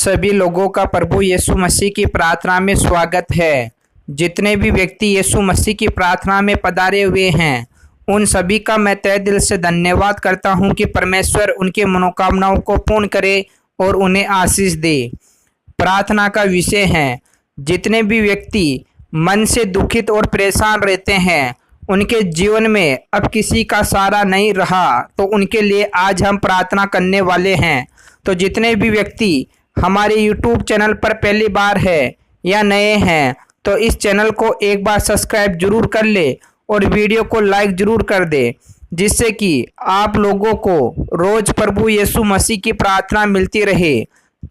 सभी लोगों का प्रभु यीशु मसीह की प्रार्थना में स्वागत है। जितने भी व्यक्ति यीशु मसीह की प्रार्थना में पधारे हुए हैं, उन सभी का मैं तहे दिल से धन्यवाद करता हूं कि परमेश्वर उनकी मनोकामनाओं को पूर्ण करे और उन्हें आशीष दे। प्रार्थना का विषय है, जितने भी व्यक्ति मन से दुखित और परेशान रहते हैं, उनके जीवन में अब किसी का सहारा नहीं रहा, तो उनके लिए आज हम प्रार्थना करने वाले हैं। तो जितने भी व्यक्ति हमारे YouTube चैनल पर पहली बार है या नए हैं, तो इस चैनल को एक बार सब्सक्राइब जरूर कर ले और वीडियो को लाइक जरूर कर दे, जिससे कि आप लोगों को रोज प्रभु यीशु मसीह की प्रार्थना मिलती रहे।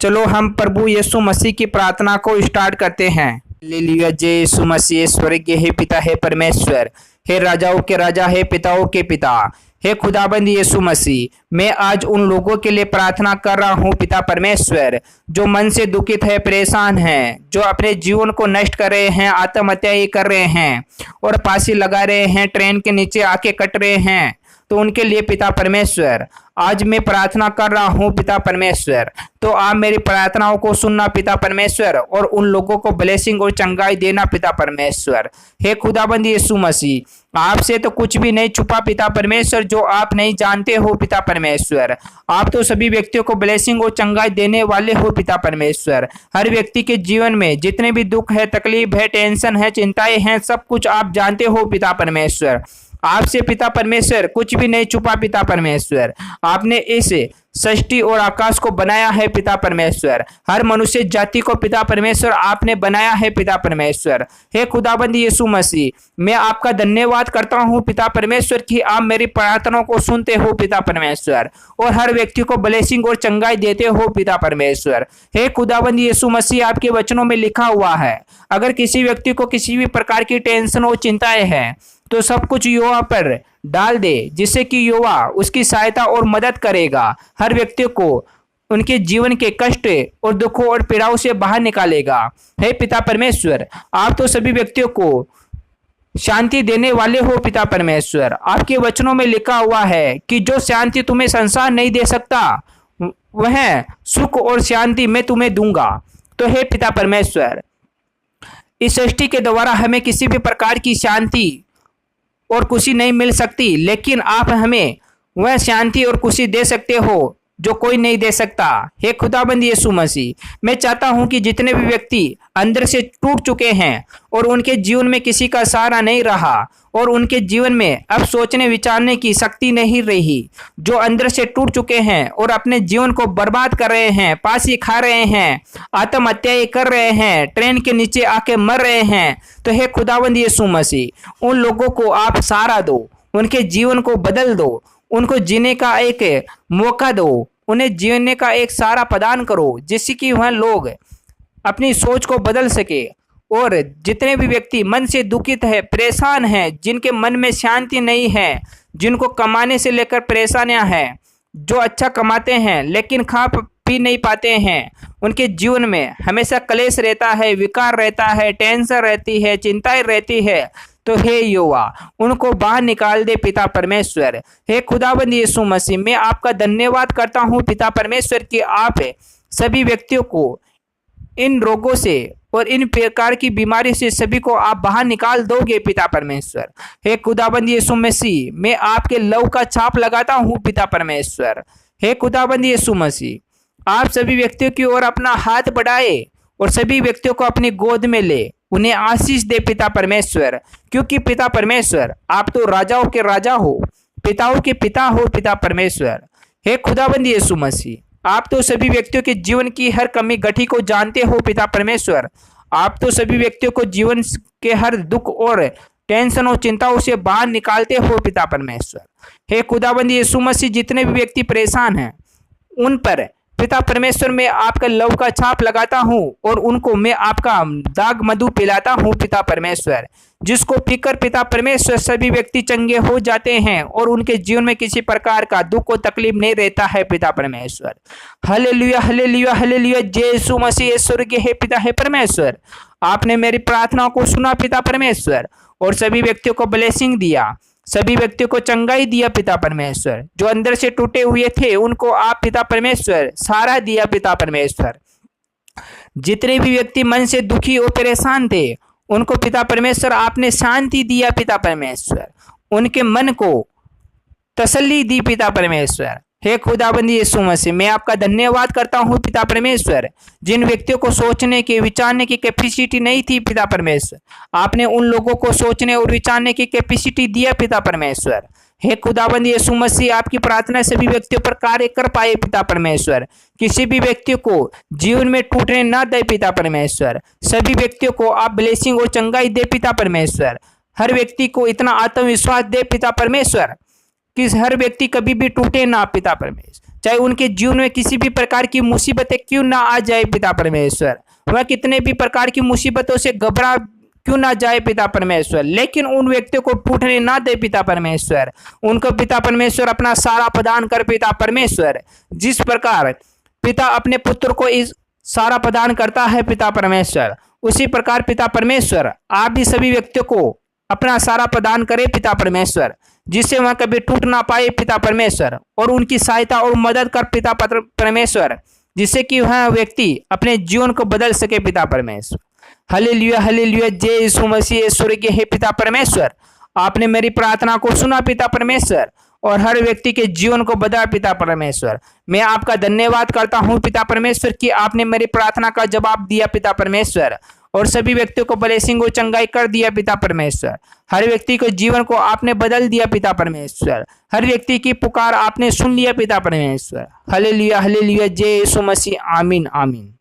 चलो हम प्रभु यीशु मसीह की प्रार्थना को स्टार्ट करते हैं। हालेलुया। जय यीशु मसीह। स्वर्गीय हे पिता, हे परमेश्वर, हे राजाओं के राजा, हे पिताओं के पिता, हे खुदाबंद यीशु मसीह, मैं आज उन लोगों के लिए प्रार्थना कर रहा हूँ पिता परमेश्वर, जो मन से दुखित है, परेशान हैं, जो अपने जीवन को नष्ट कर रहे हैं, आत्महत्या कर रहे हैं और फांसी लगा रहे हैं, ट्रेन के नीचे आके कट रहे हैं। तो उनके लिए पिता परमेश्वर आज मैं प्रार्थना कर रहा हूँ पिता परमेश्वर। तो आप मेरी प्रार्थनाओं को सुनना पिता परमेश्वर और उन लोगों को ब्लेसिंग और चंगाई देना पिता परमेश्वर। हे खुदाबंद यीशु मसीह, आपसे तो कुछ भी नहीं छुपा पिता परमेश्वर, जो आप नहीं जानते हो पिता परमेश्वर। आप तो सभी व्यक्तियों को ब्लेसिंग और चंगाई देने वाले हो पिता परमेश्वर। हर व्यक्ति के जीवन में जितने भी दुख है, तकलीफ है, टेंशन है, चिंताएं हैं, सब कुछ आप जानते हो पिता परमेश्वर। आपसे पिता परमेश्वर कुछ भी नहीं छुपा पिता परमेश्वर। आपने इस सृष्टि और आकाश को बनाया है पिता परमेश्वर। हर मनुष्य जाति को पिता परमेश्वर आपने बनाया है पिता परमेश्वर। हे खुदाबंद यीशु मसीह, मैं आपका धन्यवाद करता हूँ पिता परमेश्वर कि आप मेरी प्रार्थनाओं को सुनते हो पिता परमेश्वर और हर व्यक्ति को ब्लेसिंग और चंगाई देते हो पिता परमेश्वर। हे खुदाबंद यीशु मसीह, आपके वचनों में लिखा हुआ है, अगर किसी व्यक्ति को किसी भी प्रकार की टेंशन और चिंताएं हैं तो सब कुछ यहोवा पर डाल दे, जिससे कि यहोवा उसकी सहायता और मदद करेगा। हर व्यक्ति को उनके जीवन के कष्ट और दुखों और पीड़ाओं से बाहर निकालेगा। हे पिता परमेश्वर, आप तो सभी व्यक्तियों को शांति देने वाले हो पिता परमेश्वर। आपके वचनों में लिखा हुआ है कि जो शांति तुम्हें संसार नहीं दे सकता, वह सुख और शांति मैं तुम्हें दूंगा। तो हे पिता परमेश्वर, इस सृष्टि के द्वारा हमें किसी भी प्रकार की शांति और खुशी नहीं मिल सकती, लेकिन आप हमें वह शांति और खुशी दे सकते हो जो कोई नहीं दे सकता। हे खुदाबंद यीशु मसीह, मैं चाहता हूं कि जितने भी व्यक्ति अंदर से टूट चुके हैं और उनके जीवन में किसी का सहारा नहीं रहा और उनके जीवन में अब सोचने विचारने की शक्ति नहीं रही, जो अंदर से टूट चुके हैं और अपने जीवन को बर्बाद कर रहे हैं, फांसी खा रहे हैं, आत्महत्याएं कर रहे हैं, ट्रेन के नीचे आके मर रहे हैं, तो हे खुदाबंद यीशु मसीह, उन लोगों को आप सहारा दो, उनके जीवन को बदल दो, उनको जीने का एक मौका दो, उन्हें जीने का एक सहारा प्रदान करो, जिससे कि वह लोग अपनी सोच को बदल सके। और जितने भी व्यक्ति मन से दुखित है, परेशान हैं, जिनके मन में शांति नहीं है, जिनको कमाने से लेकर परेशानियां हैं, जो अच्छा कमाते हैं लेकिन खा पी नहीं पाते हैं, उनके जीवन में हमेशा क्लेश रहता है, विकार रहता है, टेंशन रहती है, चिंताएं रहती है, तो हे यहोवा उनको बाहर निकाल दे पिता परमेश्वर। हे खुदाबंद यीशु मसीह, मैं आपका धन्यवाद करता हूँ पिता परमेश्वर कि आप सभी व्यक्तियों को इन रोगों से और इन प्रकार की बीमारी से सभी को आप बाहर निकाल दोगे पिता परमेश्वर। हे खुदाबंद यीशु मसीह, मैं आपके लव का छाप लगाता हूँ पिता परमेश्वर। हे खुदाबंद यीशु मसीह, आप सभी व्यक्तियों की ओर अपना हाथ बढ़ाए और सभी व्यक्तियों को अपनी गोद में ले, उन्हें आशीष दे पिता परमेश्वर, क्योंकि पिता परमेश्वर आप तो राजाओं के राजा हो, पिताओं के पिता हो पिता परमेश्वर। हे खुदाबंद यीशु मसीह, आप तो सभी व्यक्तियों के जीवन की हर कमी गठी को जानते हो पिता परमेश्वर। आप तो सभी व्यक्तियों को जीवन के हर दुख और टेंशन और चिंताओं से बाहर निकालते हो पिता परमेश्वर। हे खुदाबंद यीशु मसीह, जितने भी व्यक्ति परेशान हैं उन पर पिता परमेश्वर मैं आपका लव का छाप लगाता हूँ और उनको मैं आपका दाग मधु पिलाता हूँ पिता परमेश्वर, जिसको पीकर पिता परमेश्वर सभी व्यक्ति चंगे हो जाते हैं और उनके जीवन में किसी प्रकार का दुख और तकलीफ नहीं रहता है पिता परमेश्वर। Hallelujah hallelujah hallelujah. जय यीशु मसीह। स्वर्गीय हे पिता हे परमेश्वर, आपने मेरी प्रार्थनाओं को सुना पिता परमेश्वर और सभी व्यक्तियों को ब्लेसिंग दिया, सभी व्यक्तियों को चंगाई दिया पिता परमेश्वर। जो अंदर से टूटे हुए थे उनको आप पिता परमेश्वर सहारा दिया पिता परमेश्वर। जितने भी व्यक्ति मन से दुखी और परेशान थे उनको पिता परमेश्वर आपने शांति दिया। पिता परमेश्वर उनके मन को तसल्ली दी। पिता परमेश्वर हे खुदाबंदी यीशु मसीह, मैं आपका धन्यवाद करता हूँ पिता परमेश्वर। जिन व्यक्तियों को सोचने की विचारने की कैपेसिटी नहीं थी पिता परमेश्वर, आपने उन लोगों को सोचने और विचारने की कैपेसिटी दिया पिता परमेश्वर। हे खुदाबंदी यीशु मसीह, आपकी प्रार्थना सभी व्यक्तियों पर कार्य कर पाए पिता परमेश्वर। किसी भी व्यक्ति को जीवन में टूटने ना दे पिता परमेश्वर। सभी व्यक्तियों को आप ब्लेसिंग और चंगाई दे पिता परमेश्वर। हर व्यक्ति को इतना आत्मविश्वास दे पिता परमेश्वर कि हर व्यक्ति कभी भी टूटे ना पिता परमेश्वर। चाहे उनके जीवन में किसी भी प्रकार की मुसीबतें क्यों ना आ जाए पिता परमेश्वर, वह कितने भी प्रकार की मुसीबतों से घबरा क्यों ना जाए पिता परमेश्वर, लेकिन उन व्यक्तियों को टूटने ना दे पिता परमेश्वर। उनको पिता परमेश्वर अपना सारा प्रदान कर पिता परमेश्वर। जिस प्रकार पिता अपने पुत्र को इस सारा प्रदान करता है पिता परमेश्वर, उसी प्रकार पिता परमेश्वर आप भी सभी व्यक्तियों को अपना सारा प्रदान करे पिता परमेश्वर, जिससे वह कभी टूट ना पाए पिता परमेश्वर। और उनकी सहायता और मदद कर पिता परमेश्वर, जिससे कि वह व्यक्ति अपने जीवन को बदल सके पिता परमेश्वर। हालेलुया हालेलुया, जय यीशु मसीह। स्वर्गीय हे पिता परमेश्वर, आपने मेरी प्रार्थना को सुना पिता परमेश्वर और हर व्यक्ति के जीवन को बदला पिता परमेश्वर। मैं आपका धन्यवाद करता हूँ पिता परमेश्वर कि आपने मेरी प्रार्थना का जवाब दिया पिता परमेश्वर और सभी व्यक्तियों को ब्लेसिंग और चंगाई कर दिया पिता परमेश्वर। हर व्यक्ति के जीवन को आपने बदल दिया पिता परमेश्वर। हर व्यक्ति की पुकार आपने सुन लिया पिता परमेश्वर। हालेलुया हालेलुया, जय यीशु मसीह। आमीन आमीन।